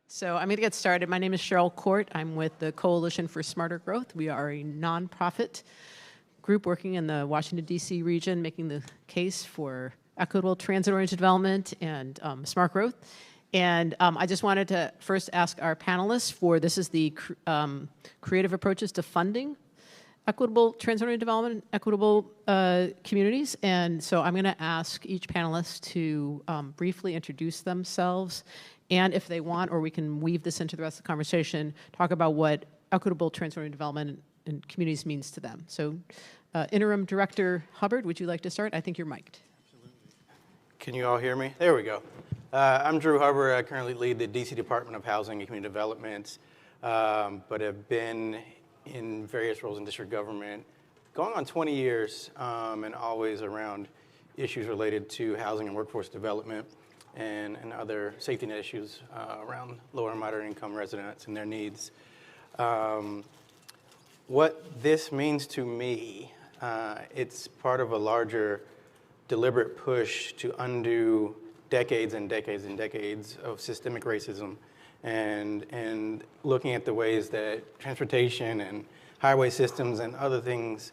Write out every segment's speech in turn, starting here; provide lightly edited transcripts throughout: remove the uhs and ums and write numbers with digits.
So I'm going to get started. My name is Cheryl Cort. I'm with the Coalition for Smarter Growth. We are a nonprofit group working in the Washington, D.C. region, making the case for equitable transit-oriented development and smart growth. And I just wanted to first ask our panelists for, this is the creative approaches to funding equitable transit-oriented development, equitable communities. And so I'm going to ask each panelist to briefly introduce themselves, and if they want, or we can weave this into the rest of the conversation, talk about what equitable transit-oriented development and communities means to them. So Interim Director Hubbard, would you like to start? I think you're mic'd. Absolutely. Can you all hear me? There we go. I'm Drew Hubbard. I currently lead the DC Department of Housing and Community Development, but have been in various roles in district government going on 20 years, and always around issues related to housing and workforce development and other safety net issues around lower and moderate income residents and their needs. What this means to me, it's part of a larger deliberate push to undo decades and decades and decades of systemic racism, and looking at the ways that transportation and highway systems and other things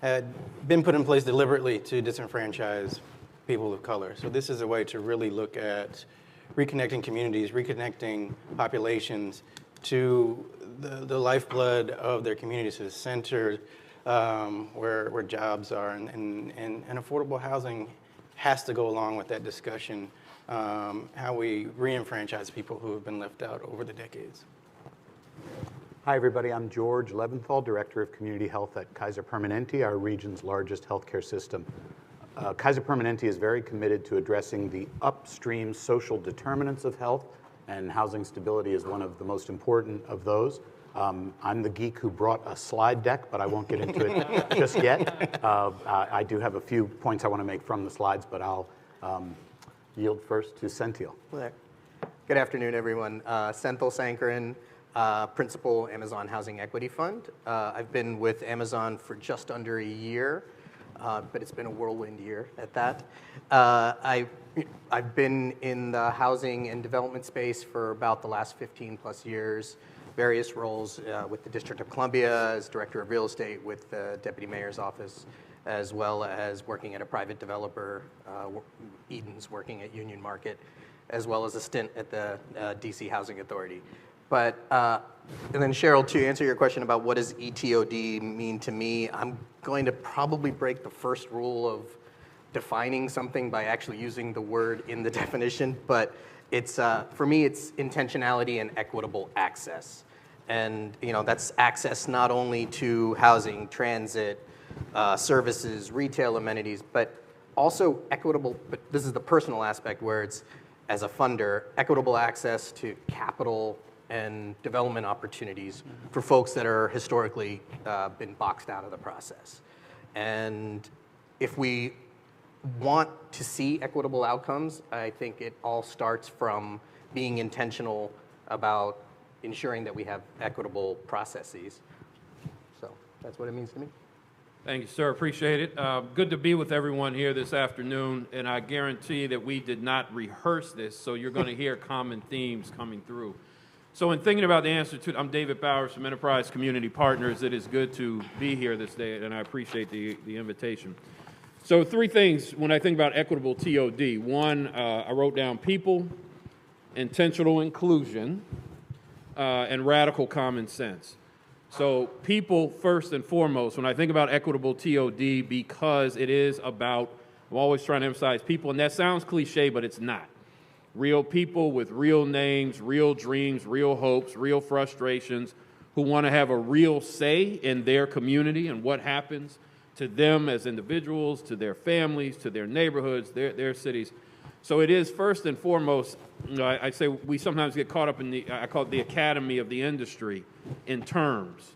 had been put in place deliberately to disenfranchise people of color. So this is a way to really look at reconnecting communities, reconnecting populations to the lifeblood of their communities, to the center where jobs are, and affordable housing has to go along with that discussion, how we re-enfranchise people who have been left out over the decades. Hi, everybody. I'm George Leventhal, Director of Community Health at Kaiser Permanente, our region's largest healthcare system. Kaiser Permanente is very committed to addressing the upstream social determinants of health, and housing stability is one of the most important of those. I'm the geek who brought a slide deck, but I won't get into it just yet. I do have a few points I want to make from the slides, but I'll yield first to Senthil. Good afternoon, everyone. Senthil Sankaran, Principal, Amazon Housing Equity Fund. I've been with Amazon for just under a year, but it's been a whirlwind year at that. I've been in the housing and development space for about the last 15 plus years, various roles with the District of Columbia as Director of Real Estate with the Deputy Mayor's Office, as well as working at a private developer, Eden's working at Union Market, as well as a stint at the DC Housing Authority. But, and then Cheryl, to answer your question about what does ETOD mean to me, I'm going to probably break the first rule of defining something by actually using the word in the definition, but it's, for me, it's intentionality and equitable access. And, you know, that's access not only to housing, transit, services, retail amenities, but also equitable, but this is the personal aspect where it's, as a funder, equitable access to capital and development opportunities for folks that are historically been boxed out of the process. And if we want to see equitable outcomes, I think it all starts from being intentional about ensuring that we have equitable processes. So that's what it means to me. Thank you, sir. Appreciate it. Good to be with everyone here this afternoon, and I guarantee that we did not rehearse this, so you're going to hear common themes coming through. So in thinking about the answer to, I'm David Bowers from Enterprise Community Partners. It is good to be here this day, and I appreciate the invitation. So three things when I think about equitable TOD. One, I wrote down people, intentional inclusion, and radical common sense. So people first and foremost, when I think about equitable TOD, because it is about, I'm always trying to emphasize people, and that sounds cliche, but it's not. Real people with real names, real dreams, real hopes, real frustrations, who want to have a real say in their community and what happens to them as individuals, to their families, to their neighborhoods, their cities. So it is first and foremost, you know, I say we sometimes get caught up in the, I call it the academy of the industry, in terms,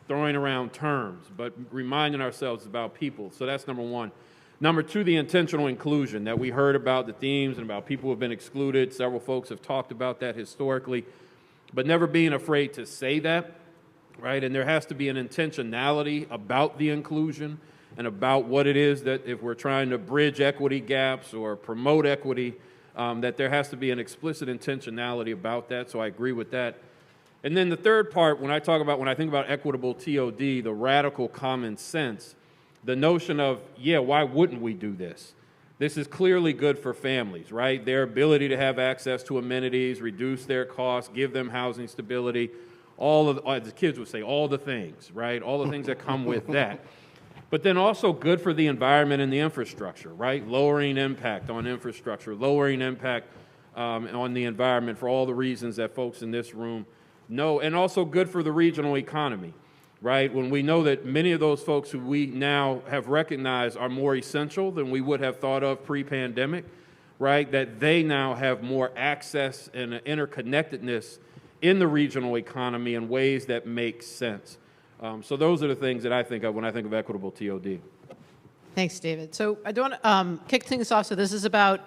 throwing around terms, but reminding ourselves about people. So that's number one. Number two, the intentional inclusion that we heard about, the themes and about people who have been excluded. Several folks have talked about that historically, but never being afraid to say that, right? And there has to be an intentionality about the inclusion and about what it is that if we're trying to bridge equity gaps or promote equity, that there has to be an explicit intentionality about that, so I agree with that. And then the third part, when I think about equitable TOD, the radical common sense, the notion of, yeah, why wouldn't we do this? This is clearly good for families, right? Their ability to have access to amenities, reduce their costs, give them housing stability, as the kids would say, all the things, right? All the things that come with that. But then also good for the environment and the infrastructure, right? Lowering impact on infrastructure, lowering impact on the environment for all the reasons that folks in this room know, and also good for the regional economy, right? When we know that many of those folks who we now have recognized are more essential than we would have thought of pre-pandemic, right? That they now have more access and interconnectedness in the regional economy in ways that make sense. So those are the things that I think of when I think of equitable TOD. Thanks, David. So I do want to kick things off. So this is about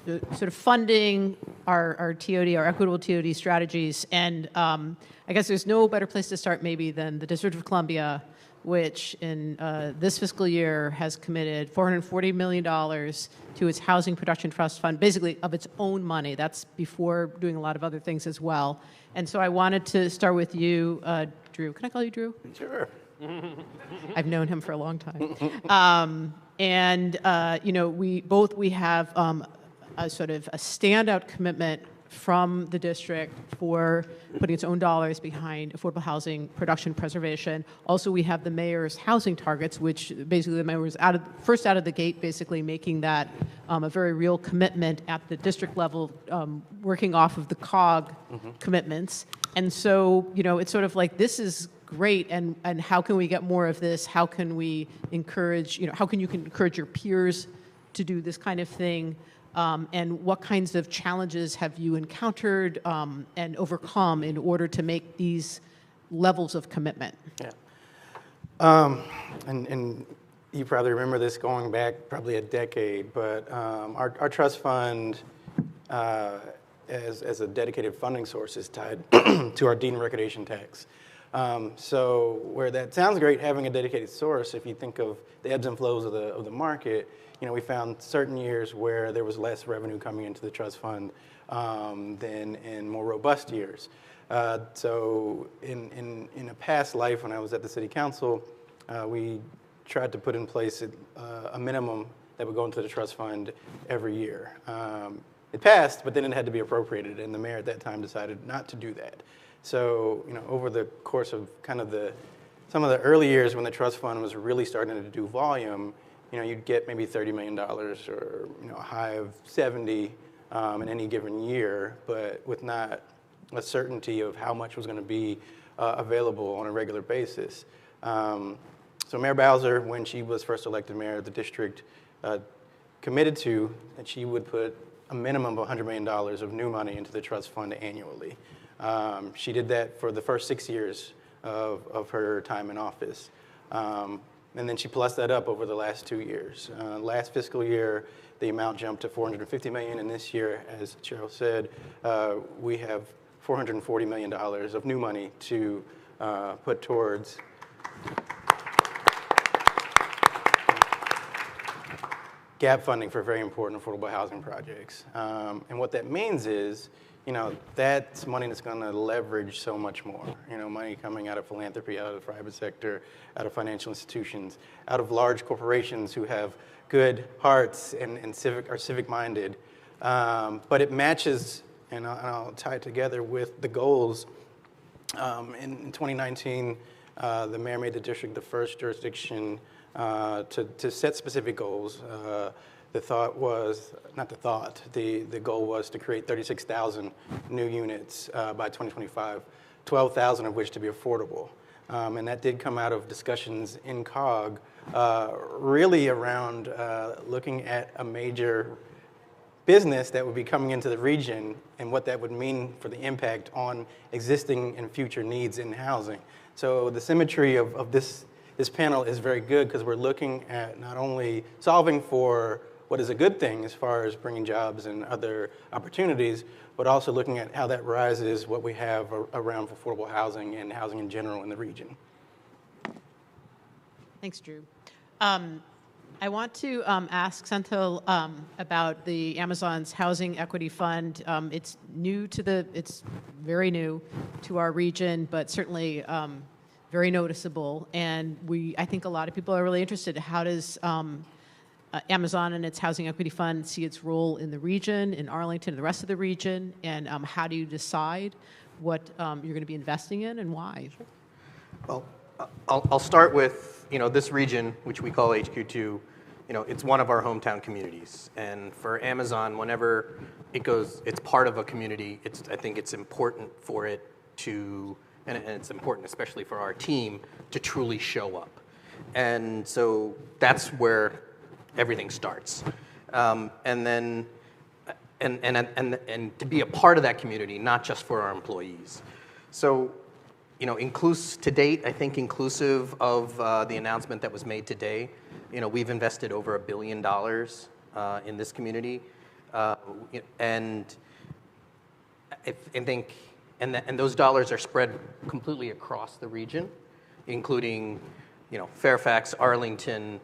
sort of funding our TOD, our equitable TOD strategies. And I guess there's no better place to start maybe than the District of Columbia, which in this fiscal year has committed $440 million to its Housing Production Trust Fund, basically of its own money. That's before doing a lot of other things as well. And so I wanted to start with you, Drew. Can I call you Drew? Sure. I've known him for a long time. We have a sort of a standout commitment from the district for putting its own dollars behind affordable housing production preservation. Also, we have the mayor's housing targets, which basically the mayor was first out of the gate, basically making that a very real commitment at the district level, working off of the COG commitments. And so, it's sort of like, this is great, and how can we get more of this? How can we encourage, how can you encourage your peers to do this kind of thing? And what kinds of challenges have you encountered and overcome in order to make these levels of commitment? Yeah. And you probably remember this going back probably a decade, but our trust fund as a dedicated funding source is tied to our deed and recordation tax. So where that sounds great, having a dedicated source, if you think of the ebbs and flows of the market, we found certain years where there was less revenue coming into the trust fund than in more robust years. So in a past life, when I was at the city council, we tried to put in place a minimum that would go into the trust fund every year. It passed, but then it had to be appropriated, and the mayor at that time decided not to do that. So, over the course of kind of some of the early years when the trust fund was really starting to do volume, you'd get maybe $30 million or, a high of 70 in any given year, but with not a certainty of how much was going to be available on a regular basis. So Mayor Bowser, when she was first elected mayor of the district, committed to that she would put a minimum of $100 million of new money into the trust fund annually. She did that for the first 6 years of her time in office. And then she plussed that up over the last 2 years. Last fiscal year, the amount jumped to $450 million, and this year, as Cheryl said, we have $440 million of new money to put towards gap funding for very important affordable housing projects. And what that means is, that's money that's going to leverage so much more. Money coming out of philanthropy, out of the private sector, out of financial institutions, out of large corporations who have good hearts and are civic-minded. But it matches, and I'll tie it together with the goals. In 2019, the mayor made the district the first jurisdiction to set specific goals. The goal was to create 36,000 new units by 2025, 12,000 of which to be affordable. And that did come out of discussions in COG, really around looking at a major business that would be coming into the region and what that would mean for the impact on existing and future needs in housing. So the symmetry of this panel is very good because we're looking at not only solving for what is a good thing as far as bringing jobs and other opportunities, but also looking at how that rises what we have around affordable housing and housing in general in the region. Thanks, Drew. I want to ask Senthil about the Amazon's Housing Equity Fund. It's it's very new to our region, but certainly very noticeable. And I think a lot of people are really interested. How does Amazon and its Housing Equity Fund see its role in the region, in Arlington, and the rest of the region? And how do you decide what you're going to be investing in and why? Well, I'll start with, this region, which we call HQ2, it's one of our hometown communities. And for Amazon, whenever it's part of a community, I think it's important for it to, and it's important especially for our team, to truly show up. And so that's where everything starts. And then, and to be a part of that community, not just for our employees. So, to date, I think inclusive of the announcement that was made today, we've invested over $1 billion in this community, and I think, and those dollars are spread completely across the region, including, Fairfax, Arlington,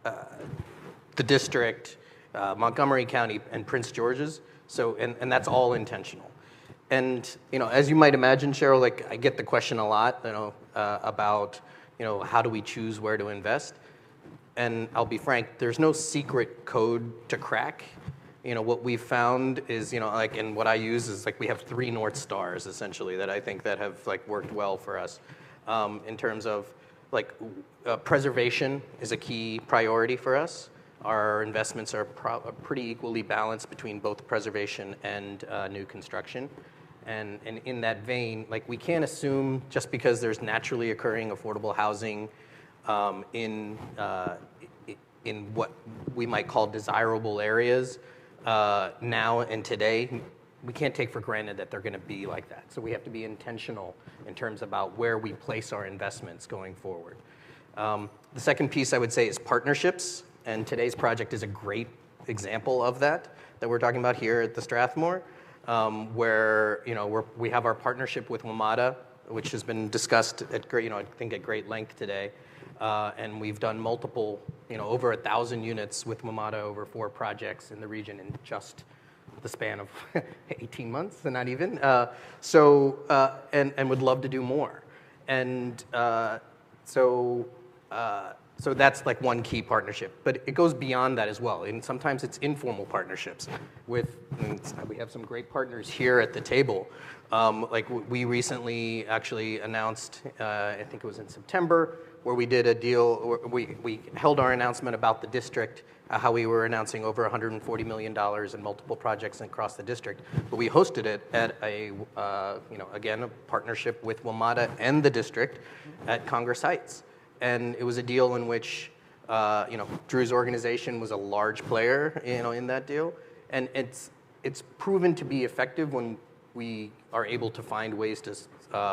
the district, Montgomery County, and Prince George's. So, and that's all intentional. And, as you might imagine, Cheryl, I get the question a lot, about, how do we choose where to invest? And I'll be frank, there's no secret code to crack. What we've found is, and what I use is, we have 3 North Stars, essentially, that I think that have, worked well for us, in terms of, preservation is a key priority for us. Our investments are pretty equally balanced between both preservation and new construction. And in that vein, we can't assume just because there's naturally occurring affordable housing in what we might call desirable areas now and today, we can't take for granted that they're going to be like that. So we have to be intentional in terms about where we place our investments going forward. The second piece I would say is partnerships, and today's project is a great example of that we're talking about here at the Strathmore. Where we have our partnership with WMATA, which has been discussed at great, I think at great length today, and we've done multiple, over 1,000 units with WMATA over 4 projects in the region in just the span of 18 months, and not even. And would love to do more, and so that's one key partnership, but it goes beyond that as well. And sometimes it's informal partnerships and we have some great partners here at the table. We recently actually announced, I think it was in September, where we did a deal, we held our announcement about the district, how we were announcing over $140 million in multiple projects across the district. But we hosted it at again, a partnership with WMATA and the district at Congress Heights. And it was a deal in which, Drew's organization was a large player, in that deal. And it's proven to be effective when we are able to find ways to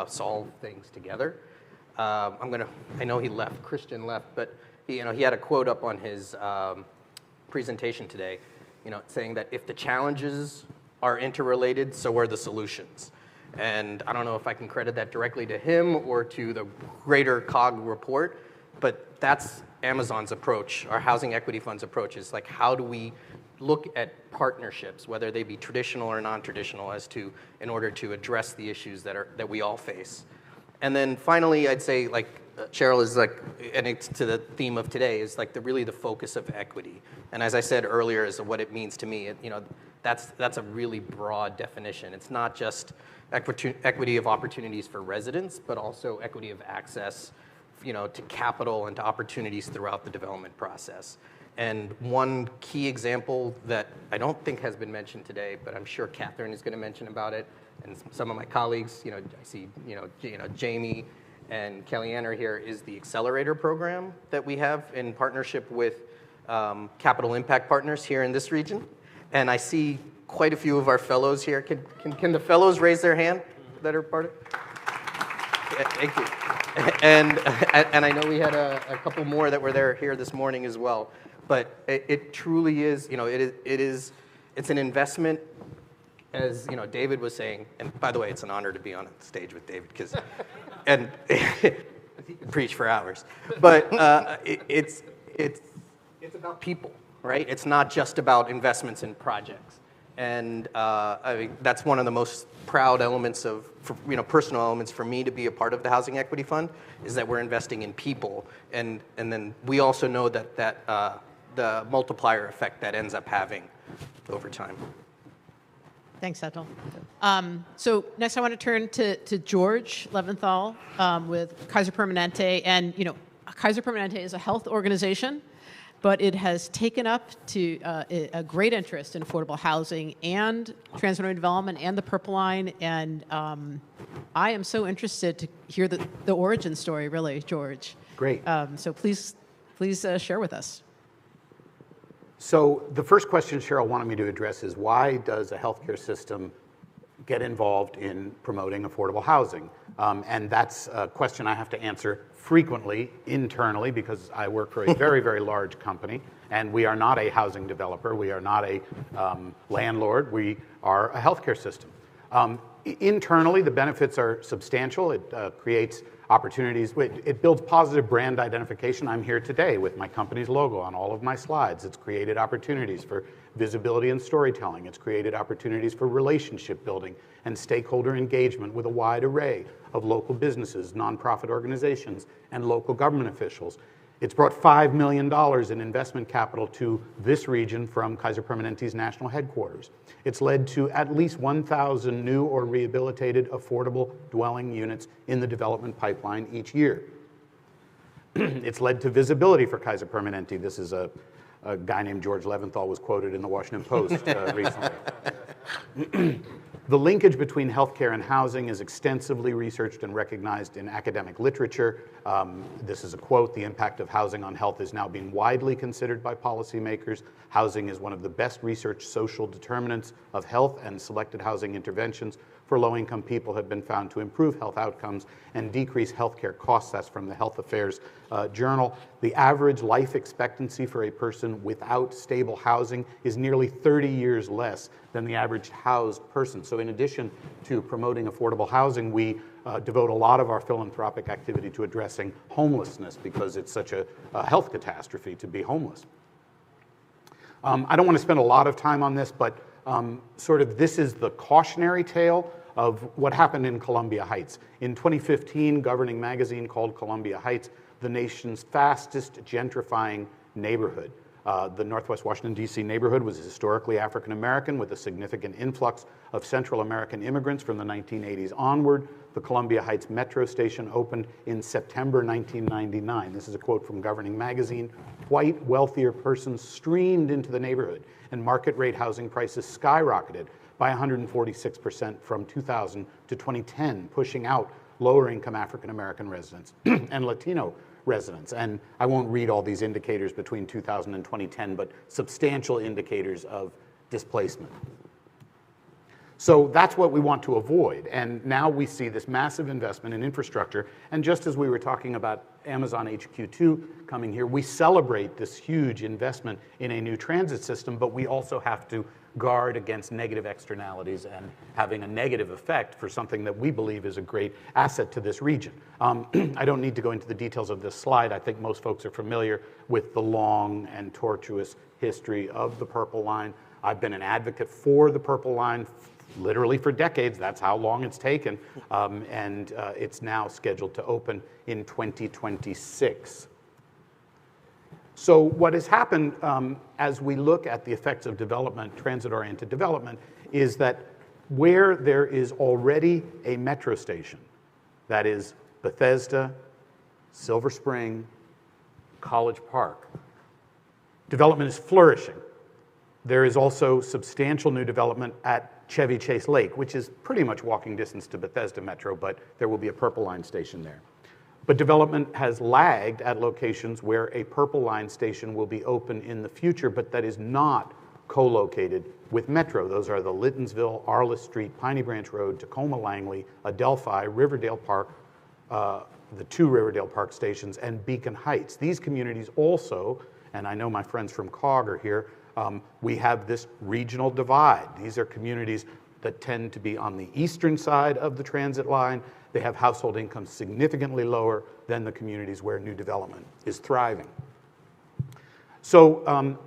solve things together. I know he left, Christian left, but he had a quote up on his presentation today, saying that if the challenges are interrelated, so are the solutions. And I don't know if I can credit that directly to him or to the greater COG report, but that's Amazon's approach, our Housing Equity Fund's approach is how do we look at partnerships, whether they be traditional or non-traditional, in order to address the issues that we all face. And then finally, I'd say Cheryl is and it's to the theme of today, is really the focus of equity. And as I said earlier, is what it means to me. That's a really broad definition. It's not just equity of opportunities for residents, but also equity of access, to capital and to opportunities throughout the development process. And one key example that I don't think has been mentioned today, but I'm sure Catherine is going to mention about it, and some of my colleagues, I see, Jamie and Kellyanne are here, is the Accelerator program that we have in partnership with Capital Impact Partners here in this region. And I see quite a few of our fellows here. Can the fellows raise their hand that are part of it? Thank you. And I know we had a couple more that were here this morning as well. But it truly is, it's an investment, as David was saying. And by the way, it's an honor to be on stage with David, and He could preach for hours. But it's about people, right? It's not just about investments in projects. And I mean, that's one of the most proud elements personal elements for me to be a part of the Housing Equity Fund, is that we're investing in people. And then we also know that the multiplier effect that ends up having over time. Thanks, Atul. So next I want to turn to George Leventhal with Kaiser Permanente. And, Kaiser Permanente is a health organization, but it has taken up to a great interest in affordable housing and transitory development and the Purple Line. And I am so interested to hear the origin story, really, George. Great. So please share with us. So the first question Cheryl wanted me to address is, why does a healthcare system get involved in promoting affordable housing? And that's a question I have to answer frequently internally, because I work for a very, very large company, and we are not a housing developer. We are not a landlord. We are a healthcare system. Internally, the benefits are substantial. It creates opportunities. It builds positive brand identification. I'm here today with my company's logo on all of my slides. It's created opportunities for visibility and storytelling. It's created opportunities for relationship building and stakeholder engagement with a wide array of local businesses, nonprofit organizations, and local government officials. It's brought $5 million in investment capital to this region from Kaiser Permanente's national headquarters. It's led to at least 1,000 new or rehabilitated affordable dwelling units in the development pipeline each year. It's led to visibility for Kaiser Permanente. This is a guy named George Leventhal was quoted in the Washington Post recently. The linkage between healthcare and housing is extensively researched and recognized in academic literature. This is a quote: "The impact of housing on health is now being widely considered by policymakers. Housing is one of the best researched social determinants of health, and selected housing interventions for low-income people have been found to improve health outcomes and decrease healthcare costs." That's from the Health Affairs Journal. The average life expectancy for a person without stable housing is nearly 30 years less than the average housed person. So in addition to promoting affordable housing, we devote a lot of our philanthropic activity to addressing homelessness, because it's such a health catastrophe to be homeless. I don't want to spend a lot of time on this, but this is the cautionary tale of what happened in Columbia Heights. In 2015, Governing Magazine called Columbia Heights the nation's fastest gentrifying neighborhood. The Northwest Washington, D.C. neighborhood was historically African American, with a significant influx of Central American immigrants from the 1980s onward. The Columbia Heights Metro Station opened in September 1999. This is a quote from Governing Magazine. "White, wealthier persons streamed into the neighborhood, and market rate housing prices skyrocketed by 146% from 2000 to 2010, pushing out lower income African American residents and Latino residents." And I won't read all these indicators between 2000 and 2010, but substantial indicators of displacement. So that's what we want to avoid. And now we see this massive investment in infrastructure. And just as we were talking about Amazon HQ2 coming here, we celebrate this huge investment in a new transit system, but we also have to guard against negative externalities and having a negative effect for something that we believe is a great asset to this region. I don't need to go into the details of this slide. I think most folks are familiar with the long and tortuous history of the Purple Line. I've been an advocate for the Purple Line literally for decades. That's how long it's taken. And it's now scheduled to open in 2026. So what has happened as we look at the effects of development, transit-oriented development, is that where there is already a metro station, that is Bethesda, Silver Spring, College Park, development is flourishing. There is also substantial new development at Chevy Chase Lake, which is pretty much walking distance to Bethesda Metro, but there will be a Purple Line station there. But development has lagged at locations where a Purple Line station will be open in the future, but that is not co-located with Metro. Those are the Littonsville, Arliss Street, Piney Branch Road, Tacoma Langley, Adelphi, Riverdale Park, the two Riverdale Park stations, and Beacon Heights. These communities also, and I know my friends from COG are here, we have this regional divide. These are communities that tend to be on the eastern side of the transit line. They have household incomes significantly lower than the communities where new development is thriving. So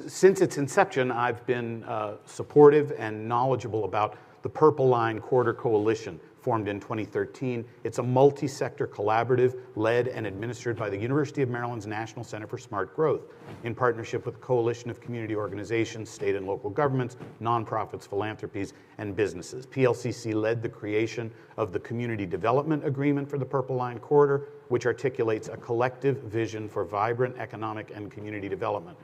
since its inception, I've been supportive and knowledgeable about the Purple Line Corridor Coalition, formed in 2013. It's a multi-sector collaborative led and administered by the University of Maryland's National Center for Smart Growth in partnership with a coalition of community organizations, state and local governments, nonprofits, philanthropies, and businesses. PLCC led the creation of the Community Development Agreement for the Purple Line Corridor, which articulates a collective vision for vibrant economic and community development.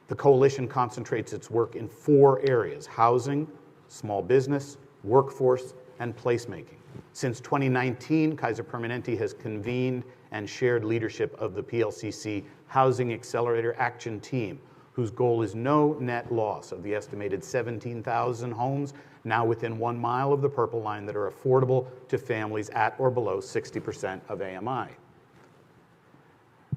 The coalition concentrates its work in 4 areas: housing, small business, workforce, and placemaking. Since 2019, Kaiser Permanente has convened and shared leadership of the PLCC Housing Accelerator Action Team, whose goal is no net loss of the estimated 17,000 homes now within 1 mile of the Purple Line that are affordable to families at or below 60% of AMI.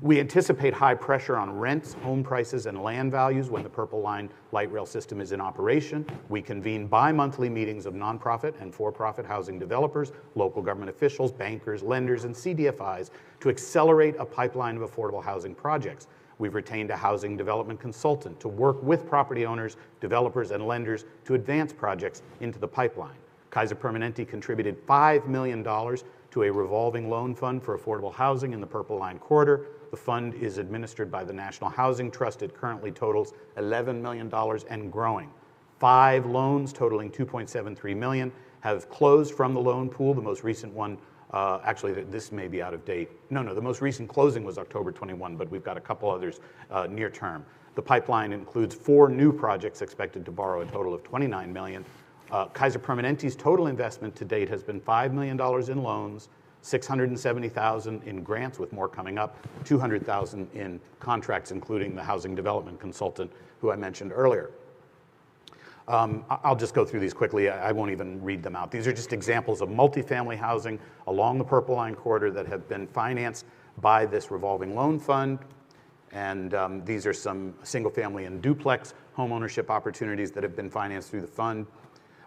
We anticipate high pressure on rents, home prices, and land values when the Purple Line light rail system is in operation. We convene bi-monthly meetings of nonprofit and for-profit housing developers, local government officials, bankers, lenders, and CDFIs to accelerate a pipeline of affordable housing projects. We've retained a housing development consultant to work with property owners, developers, and lenders to advance projects into the pipeline. Kaiser Permanente contributed $5 million to a revolving loan fund for affordable housing in the Purple Line Corridor. The fund is administered by the National Housing Trust. It currently totals $11 million and growing. 5 loans totaling $2.73 million have closed from the loan pool. The most recent one, actually this may be out of date. No, the most recent closing was October 21, but we've got a couple others near term. The pipeline includes 4 new projects expected to borrow a total of $29 million. Kaiser Permanente's total investment to date has been $5 million in loans, $670,000 in grants, with more coming up, $200,000 in contracts, including the housing development consultant who I mentioned earlier. I'll just go through these quickly. I won't even read them out. These are just examples of multifamily housing along the Purple Line Corridor that have been financed by this revolving loan fund. And these are some single family and duplex home ownership opportunities that have been financed through the fund.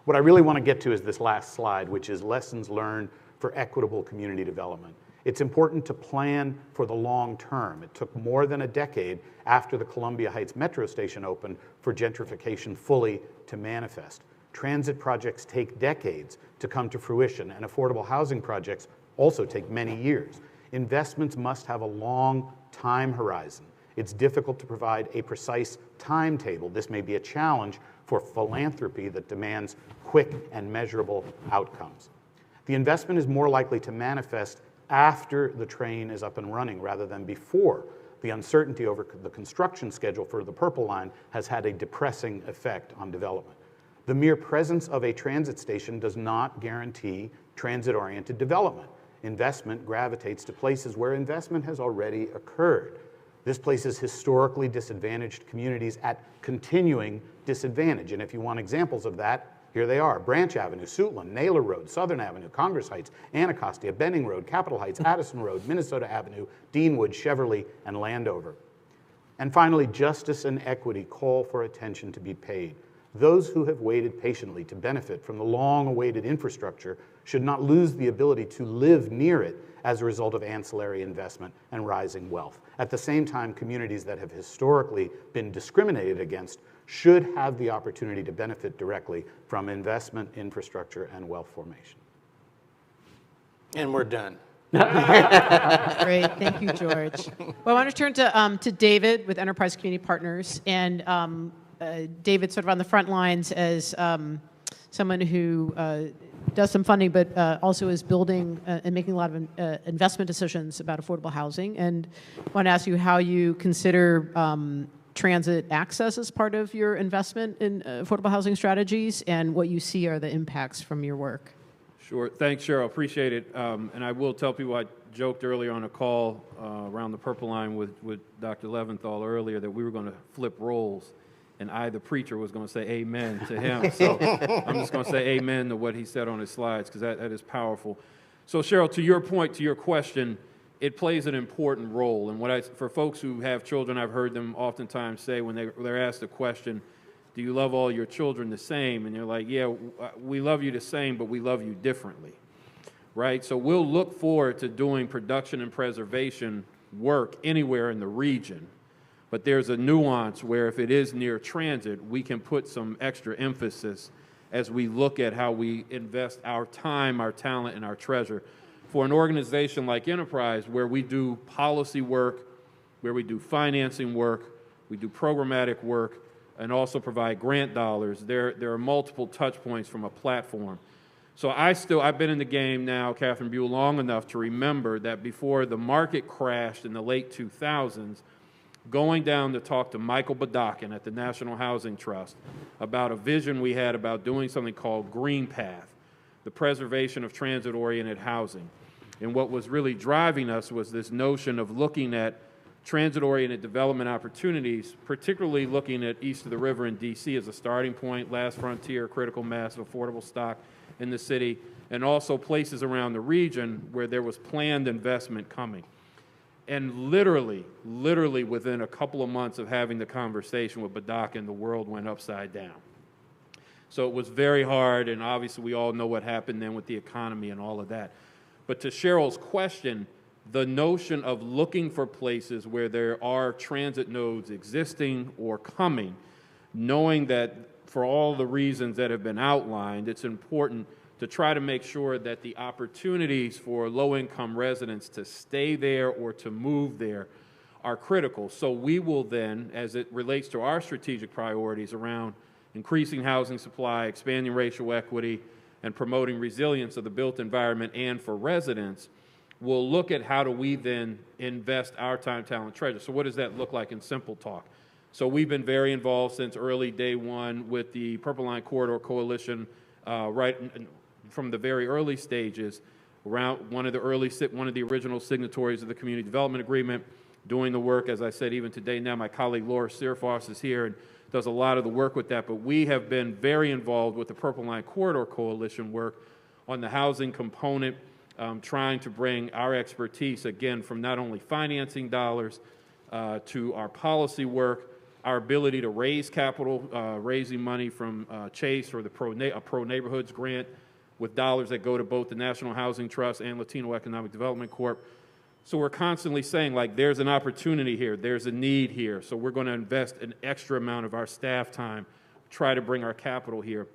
What I really want to get to is this last slide, which is lessons learned for equitable community development. It's important to plan for the long term. It took more than a decade after the Columbia Heights Metro Station opened for gentrification fully to manifest. Transit projects take decades to come to fruition, and affordable housing projects also take many years. Investments must have a long time horizon. It's difficult to provide a precise timetable. This may be a challenge for philanthropy that demands quick and measurable outcomes. The investment is more likely to manifest after the train is up and running rather than before. The uncertainty over the construction schedule for the Purple Line has had a depressing effect on development. The mere presence of a transit station does not guarantee transit-oriented development. Investment gravitates to places where investment has already occurred. This places historically disadvantaged communities at continuing disadvantage. And if you want examples of that, here they are: Branch Avenue, Suitland, Naylor Road, Southern Avenue, Congress Heights, Anacostia, Benning Road, Capitol Heights, Addison Road, Minnesota Avenue, Deanwood, Cheverly, and Landover. And finally, justice and equity call for attention to be paid. Those who have waited patiently to benefit from the long-awaited infrastructure should not lose the ability to live near it as a result of ancillary investment and rising wealth. At the same time, communities that have historically been discriminated against should have the opportunity to benefit directly from investment, infrastructure, and wealth formation. And we're done. Great, thank you, George. Well, I want to turn to David with Enterprise Community Partners, and David sort of on the front lines as someone who does some funding, but also is building and making a lot of investment decisions about affordable housing. And I want to ask you how you consider transit access as part of your investment in affordable housing strategies, and what you see are the impacts from your work. Sure. Thanks, Cheryl. Appreciate it. And I will tell people, I joked earlier on a call around the Purple Line with Dr. Leventhal earlier that we were going to flip roles, and I, the preacher, was going to say amen to him. So I'm just going to say amen to what he said on his slides, because that is powerful. So, Cheryl, to your point, to your question, it plays an important role. And for folks who have children, I've heard them oftentimes say when they're asked a question, Do you love all your children the same? And they're like, yeah, we love you the same, but we love you differently, right? So we'll look forward to doing production and preservation work anywhere in the region. But there's a nuance where if it is near transit, we can put some extra emphasis as we look at how we invest our time, our talent, and our treasure. For an organization like Enterprise, where we do policy work, where we do financing work, we do programmatic work, and also provide grant dollars, there are multiple touch points from a platform. So I've been in the game now, Catherine Buell, long enough to remember that before the market crashed in the late 2000s, going down to talk to Michael Badakin at the National Housing Trust about a vision we had about doing something called Green Path, the preservation of transit-oriented housing. And what was really driving us was this notion of looking at transit-oriented development opportunities, particularly looking at east of the river in D.C. as a starting point, last frontier, critical mass of affordable stock in the city, and also places around the region where there was planned investment coming. And literally within a couple of months of having the conversation with Badakin, the world went upside down. So it was very hard, and obviously we all know what happened then with the economy and all of that. But to Cheryl's question, the notion of looking for places where there are transit nodes existing or coming, knowing that for all the reasons that have been outlined, it's important to try to make sure that the opportunities for low-income residents to stay there or to move there are critical. So we will then, as it relates to our strategic priorities around increasing housing supply, expanding racial equity, and promoting resilience of the built environment and for residents, we'll look at how do we then invest our time, talent, treasure. So what does that look like in simple talk? So we've been very involved since early day one with the Purple Line Corridor Coalition, from the very early stages, around one of the original signatories of the Community Development Agreement, doing the work, as I said, even today now. My colleague Laura Searfoss is here and does a lot of the work with that, but we have been very involved with the Purple Line Corridor Coalition work on the housing component, trying to bring our expertise, again, from not only financing dollars to our policy work, our ability to raise capital, raising money from Chase or the Pro Neighborhoods grant, with dollars that go to both the National Housing Trust and Latino Economic Development Corp. So we're constantly saying, like, there's an opportunity here, there's a need here, so we're going to invest an extra amount of our staff time, try to bring our capital here.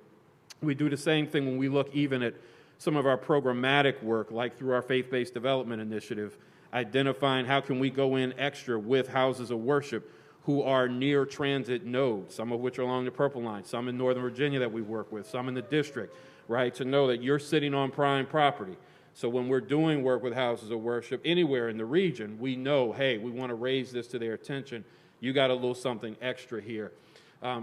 We do the same thing when we look even at some of our programmatic work, like through our faith-based development initiative, identifying how can we go in extra with houses of worship who are near transit nodes, some of which are along the Purple Line, some in Northern Virginia that we work with, some in the district, right, to know that you're sitting on prime property. So when we're doing work with houses of worship anywhere in the region, we know, hey, we want to raise this to their attention. You got a little something extra here.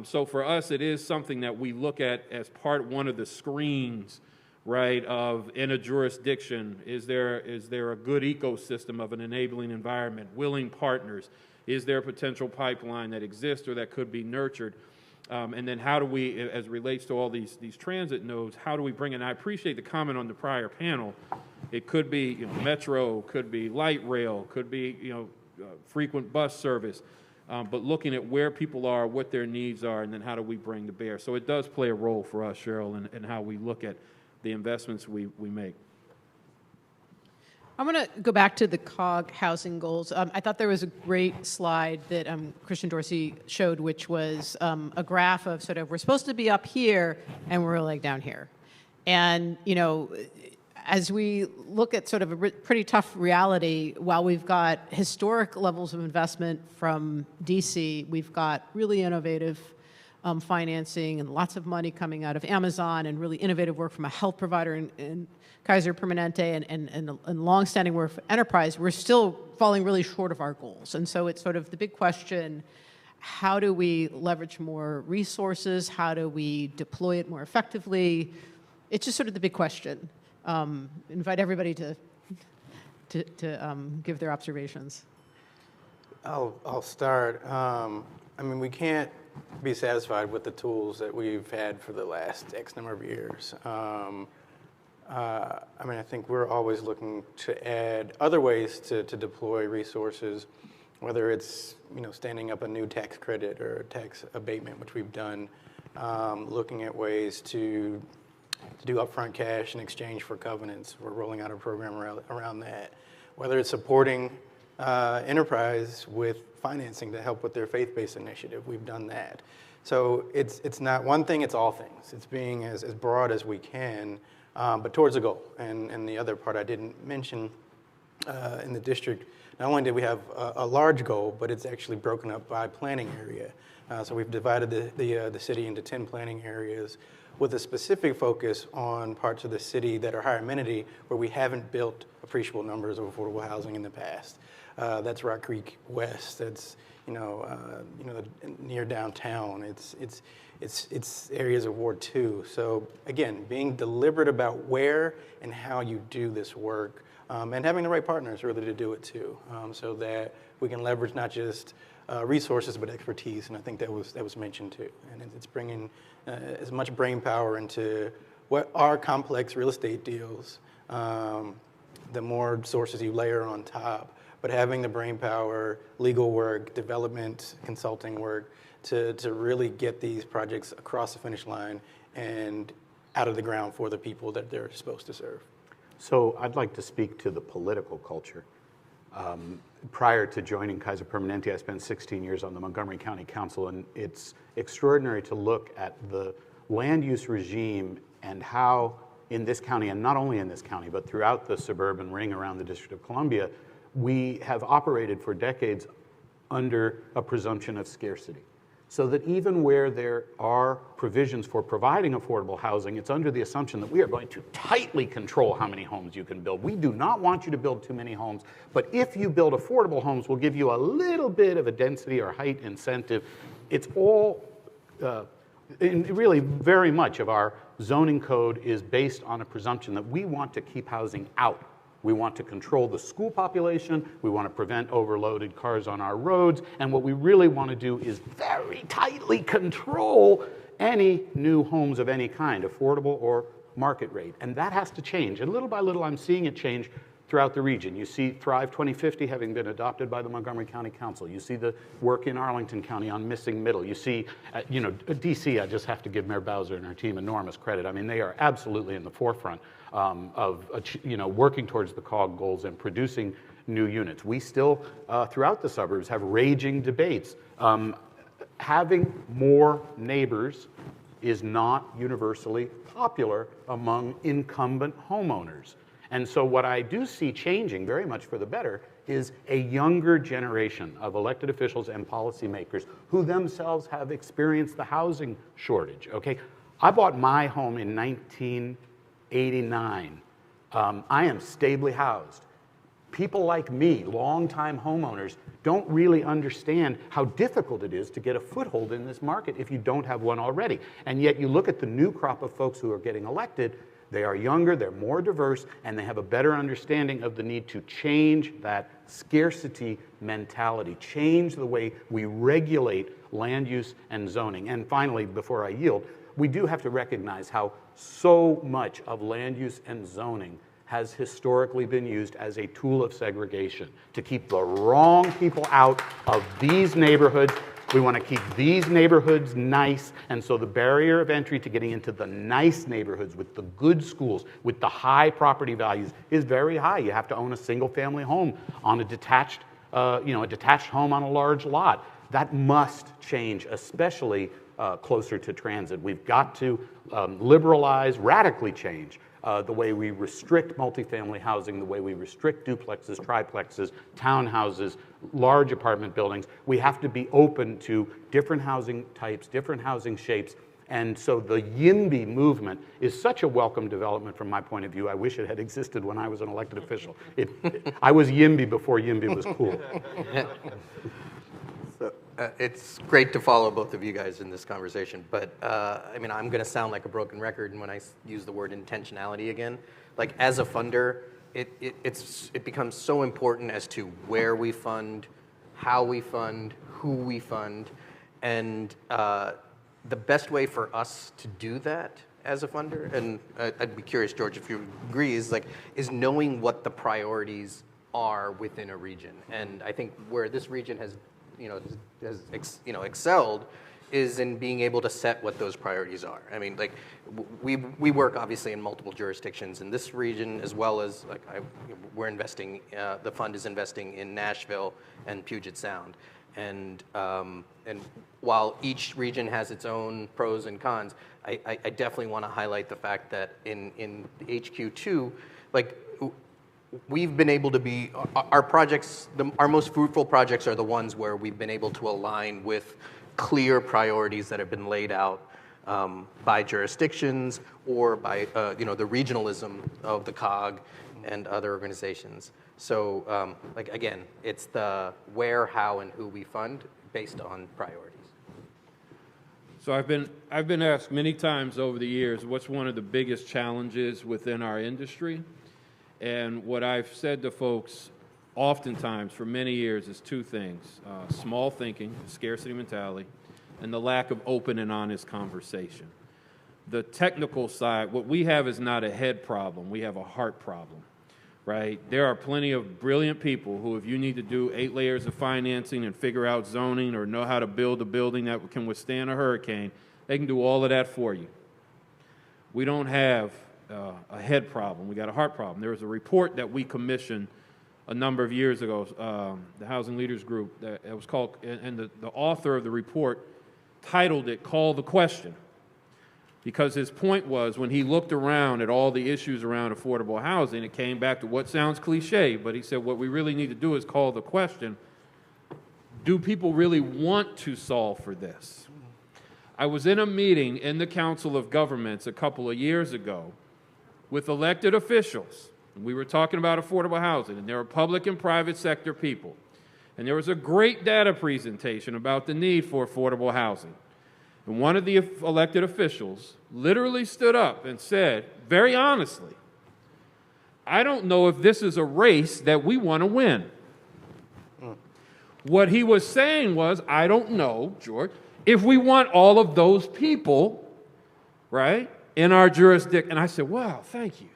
So for us, it is something that we look at as one of the screens, right, of in a jurisdiction. Is there a good ecosystem of an enabling environment, willing partners? Is there a potential pipeline that exists or that could be nurtured? And then how do we, as it relates to all these transit nodes, how do we bring in? I appreciate the comment on the prior panel. It could be metro, could be light rail, could be frequent bus service, but looking at where people are, what their needs are, and then how do we bring to bear. So it does play a role for us, Cheryl, in how we look at the investments we make. I'm going to go back to the COG housing goals. I thought there was a great slide that Christian Dorsey showed, which was a graph of sort of we're supposed to be up here and we're like down here. And, as we look at sort of a pretty tough reality, while we've got historic levels of investment from DC, we've got really innovative financing and lots of money coming out of Amazon and really innovative work from a health provider in Kaiser Permanente and longstanding work for Enterprise, we're still falling really short of our goals. And so it's sort of the big question, how do we leverage more resources? How do we deploy it more effectively? It's just sort of the big question. Invite everybody to give their observations. I'll start. We can't be satisfied with the tools that we've had for the last X number of years. I think we're always looking to add other ways to deploy resources whether it's standing up a new tax credit or a tax abatement, which we've done, looking at ways to do upfront cash in exchange for covenants. We're rolling out a program around that. Whether it's supporting enterprise with financing to help with their faith-based initiative, we've done that. So it's not one thing, it's all things. It's being as broad as we can, but towards a goal. And the other part I didn't mention, in the district, not only did we have a large goal, but it's actually broken up by planning area. So we've divided the city into 10 planning areas with a specific focus on parts of the city that are higher amenity where we haven't built appreciable numbers of affordable housing in the past. That's Rock Creek West. That's near downtown. It's areas of Ward 2. So again, being deliberate about where and how you do this work, and having the right partners really to do it too, so that we can leverage not just resources but expertise. And I think that was mentioned too. And it's bringing as much brain power into what are complex real estate deals. The more sources you layer on top, but having the brain power, legal work, development, consulting work to really get these projects across the finish line and out of the ground for the people that they're supposed to serve. So I'd like to speak to the political culture. Prior to joining Kaiser Permanente, I spent 16 years on the Montgomery County Council, and it's extraordinary to look at the land use regime and how in this county, and not only in this county, but throughout the suburban ring around the District of Columbia, we have operated for decades under a presumption of scarcity. So that even where there are provisions for providing affordable housing, it's under the assumption that we are going to tightly control how many homes you can build. We do not want you to build too many homes, but if you build affordable homes, we'll give you a little bit of a density or height incentive. It's all, really very much of our zoning code is based on a presumption that we want to keep housing out. We want to control the school population, we want to prevent overloaded cars on our roads, and what we really want to do is very tightly control any new homes of any kind, affordable or market rate. And that has to change. And little by little, I'm seeing it change throughout the region. You see Thrive 2050 having been adopted by the Montgomery County Council. You see the work in Arlington County on missing middle. You see, DC, I just have to give Mayor Bowser and her team enormous credit. I mean, they are absolutely in the forefront of working towards the COG goals and producing new units. We still, throughout the suburbs, have raging debates. Having more neighbors is not universally popular among incumbent homeowners. And so what I do see changing very much for the better is a younger generation of elected officials and policymakers who themselves have experienced the housing shortage, okay? I bought my home in 1989. I am stably housed. People like me, longtime homeowners, don't really understand how difficult it is to get a foothold in this market if you don't have one already. And yet you look at the new crop of folks who are getting elected, they are younger, they're more diverse, and they have a better understanding of the need to change that scarcity mentality, change the way we regulate land use and zoning. And finally, before I yield, we do have to recognize how so much of land use and zoning has historically been used as a tool of segregation to keep the wrong people out of these neighborhoods. We want to keep these neighborhoods nice, and so the barrier of entry to getting into the nice neighborhoods with the good schools, with the high property values is very high. You have to own a single-family home on a detached home on a large lot. That must change, especially closer to transit. We've got to liberalize, radically change the way we restrict multifamily housing, the way we restrict duplexes, triplexes, townhouses, large apartment buildings. We have to be open to different housing types, different housing shapes. And so the YIMBY movement is such a welcome development from my point of view. I wish it had existed when I was an elected official. I was YIMBY before YIMBY was cool. It's great to follow both of you guys in this conversation, but I'm going to sound like a broken record when I use the word intentionality again. Like, as a funder, it becomes so important as to where we fund, how we fund, who we fund, and the best way for us to do that as a funder, and I'd be curious, George, if you agree, is knowing what the priorities are within a region. And I think where this region has, excelled is in being able to set what those priorities are. I mean, like, we work obviously in multiple jurisdictions in this region, as well as, like, we're investing, the fund is investing in Nashville and Puget Sound. And while each region has its own pros and cons, I definitely want to highlight the fact that in HQ2, like, we've been able to be, our projects, our most fruitful projects are the ones where we've been able to align with clear priorities that have been laid out by jurisdictions or by the regionalism of the COG and other organizations. So like, again, it's the where, how, and who we fund based on priorities. So I've been asked many times over the years, what's one of the biggest challenges within our industry? And what I've said to folks oftentimes for many years is two things: small thinking, scarcity mentality, and the lack of open and honest conversation. The technical side, what we have is not a head problem, we have a heart problem, right? There are plenty of brilliant people who, if you need to do 8 layers of financing and figure out zoning or know how to build a building that can withstand a hurricane, they can do all of that for you. We don't have a head problem, we got a heart problem. There was a report that we commissioned a number of years ago, the Housing Leaders Group, that it was called, and the author of the report titled it "Call the Question," because his point was, when he looked around at all the issues around affordable housing, it came back to what sounds cliche, but he said what we really need to do is call the question: do people really want to solve for this? I was in a meeting in the Council of Governments a couple of years ago with elected officials. We were talking about affordable housing, and there were public and private sector people. And there was a great data presentation about the need for affordable housing. And one of the elected officials literally stood up and said, very honestly, I don't know if this is a race that we want to win. What he was saying was, I don't know, George, if we want all of those people, right, in our jurisdiction. And I said, wow, thank you.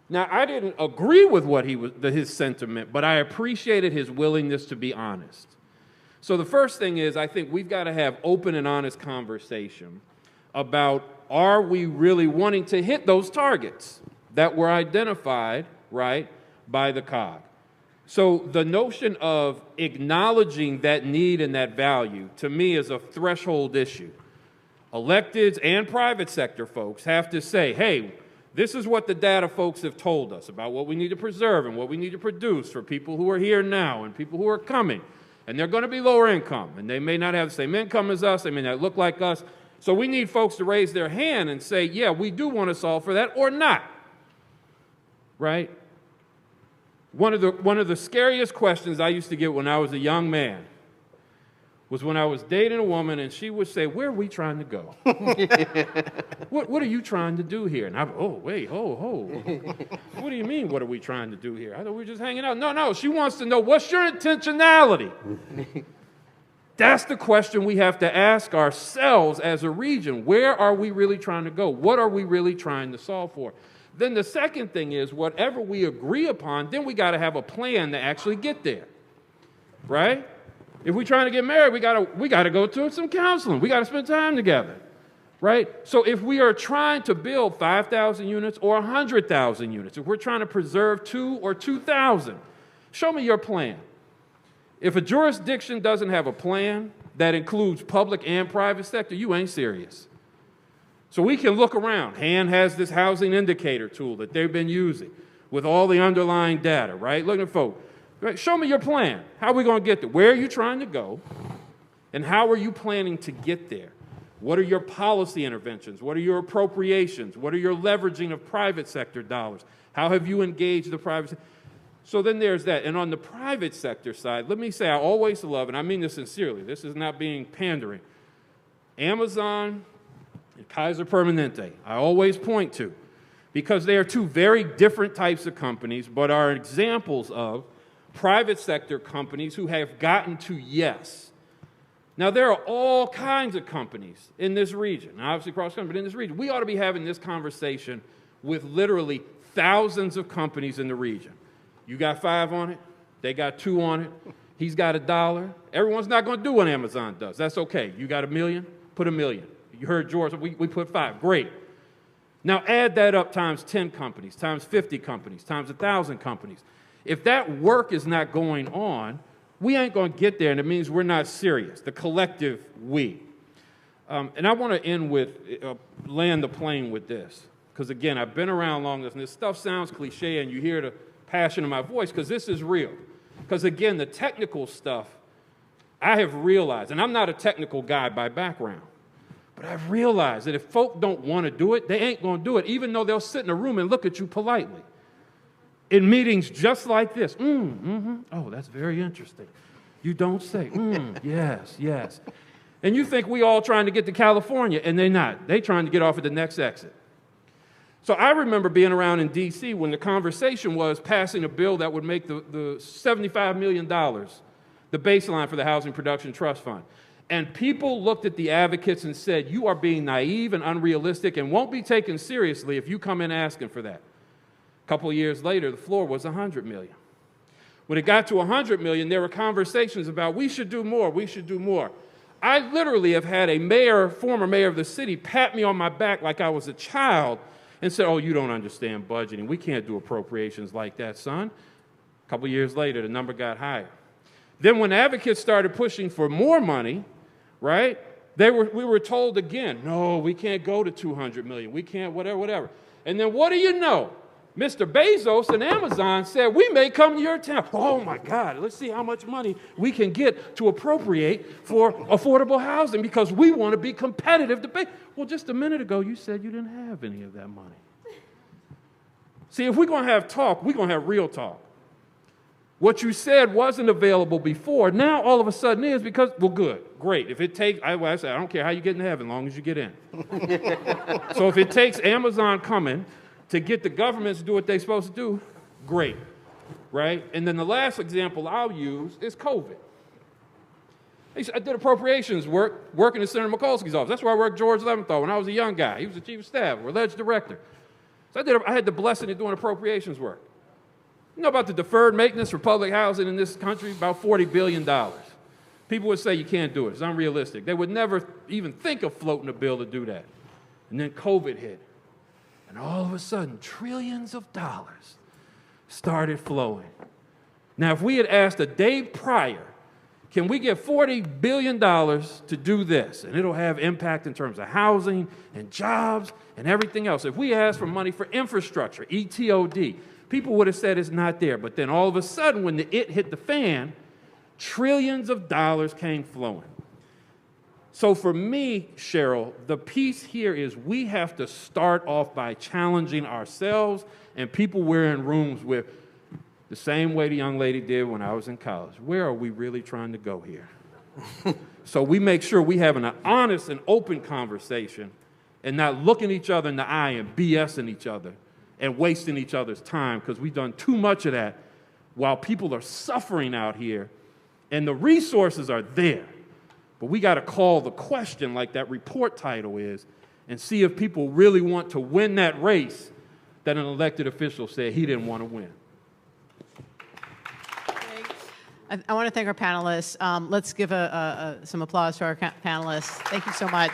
Now, I didn't agree with what his sentiment, but I appreciated his willingness to be honest. So the first thing is, I think we've got to have open and honest conversation about, are we really wanting to hit those targets that were identified, right, by the COG? So the notion of acknowledging that need and that value, to me, is a threshold issue. Electeds and private sector folks have to say, hey, this is what the data folks have told us about what we need to preserve and what we need to produce for people who are here now and people who are coming. And they're going to be lower income, and they may not have the same income as us, they may not look like us. So we need folks to raise their hand and say, yeah, we do want to solve for that, or not, right? One of the scariest questions I used to get when I was a young man was when I was dating a woman, and she would say, where are we trying to go? What are you trying to do here? And I, oh, wait, what do you mean, what are we trying to do here? I thought we were just hanging out. No, she wants to know, what's your intentionality? That's the question we have to ask ourselves as a region. Where are we really trying to go? What are we really trying to solve for? Then the second thing is, whatever we agree upon, then we got to have a plan to actually get there, right? If we're trying to get married, we gotta go to some counseling. We got to spend time together, right? So if we are trying to build 5,000 units or 100,000 units, if we're trying to preserve 2 or 2,000, show me your plan. If a jurisdiction doesn't have a plan that includes public and private sector, you ain't serious. So we can look around. Han has this housing indicator tool that they've been using with all the underlying data, right? Look at folks. Right? Show me your plan. How are we going to get there? Where are you trying to go? And how are you planning to get there? What are your policy interventions? What are your appropriations? What are your leveraging of private sector dollars? How have you engaged the private sector? So then there's that. And on the private sector side, let me say I always love, and I mean this sincerely, this is not being pandering, Amazon and Kaiser Permanente, I always point to, because they are two very different types of companies, but are examples of private sector companies who have gotten to yes. Now, there are all kinds of companies in this region, obviously cross-country, but in this region. We ought to be having this conversation with literally thousands of companies in the region. You got 5 on it. They got 2 on it. He's got $1. Everyone's not going to do what Amazon does. That's okay. You got $1 million? Put $1 million. You heard George, we put 5. Great. Now add that up times 10 companies, times 50 companies, times 1,000 companies. If that work is not going on, we ain't going to get there, and it means we're not serious, the collective we. And I want to end with, land the plane with this, because again, I've been around long enough, and this stuff sounds cliche, and you hear the passion in my voice, because this is real. Because again, the technical stuff, I have realized, and I'm not a technical guy by background, but I've realized that if folk don't want to do it, they ain't going to do it, even though they'll sit in a room and look at you politely. In meetings just like this, oh, that's very interesting. You don't say, yes, yes. And you think we all trying to get to California, and they're not. They're trying to get off at the next exit. So I remember being around in D.C. when the conversation was passing a bill that would make the $75 million the baseline for the Housing Production Trust Fund. And people looked at the advocates and said, you are being naive and unrealistic and won't be taken seriously if you come in asking for that. A couple of years later, the floor was $100 million. When it got to $100 million, there were conversations about we should do more, we should do more. I literally have had a mayor, former mayor of the city, pat me on my back like I was a child and said, oh, you don't understand budgeting. We can't do appropriations like that, son. A couple of years later, the number got higher. Then when advocates started pushing for more money, right, we were told again, no, we can't go to $200 million. We can't, whatever. And then what do you know? Mr. Bezos and Amazon said, we may come to your town. Oh, my God, let's see how much money we can get to appropriate for affordable housing because we want to be competitive to pay. Well, just a minute ago, you said you didn't have any of that money. See, if we're going to have talk, we're going to have real talk. What you said wasn't available before. Now, all of a sudden is because, well, good, great. If it takes, I don't care how you get in heaven, as long as you get in. So if it takes Amazon coming to get the governments to do what they're supposed to do, great, right? And then the last example I'll use is COVID. I did appropriations work, working in Senator Mikulski's office. That's where I worked George Leventhal when I was a young guy. He was the chief of staff, or alleged director. So I had the blessing of doing appropriations work. You know about the deferred maintenance for public housing in this country? About $40 billion. People would say you can't do it. It's unrealistic. They would never even think of floating a bill to do that. And then COVID hit. And all of a sudden, trillions of dollars started flowing. Now, if we had asked a day prior, can we get $40 billion to do this? And it'll have impact in terms of housing and jobs and everything else. If we asked for money for infrastructure, ETOD, people would have said it's not there. But then all of a sudden, when it hit the fan, trillions of dollars came flowing. So for me, Cheryl, the piece here is we have to start off by challenging ourselves and people we're in rooms with the same way the young lady did when I was in college. Where are we really trying to go here? So we make sure we have an honest and open conversation and not looking each other in the eye and BSing each other and wasting each other's time because we've done too much of that while people are suffering out here and the resources are there. But we got to call the question like that report title is and see if people really want to win that race that an elected official said he didn't want to win. I want to thank our panelists. Let's give some applause to our panelists. Thank you so much.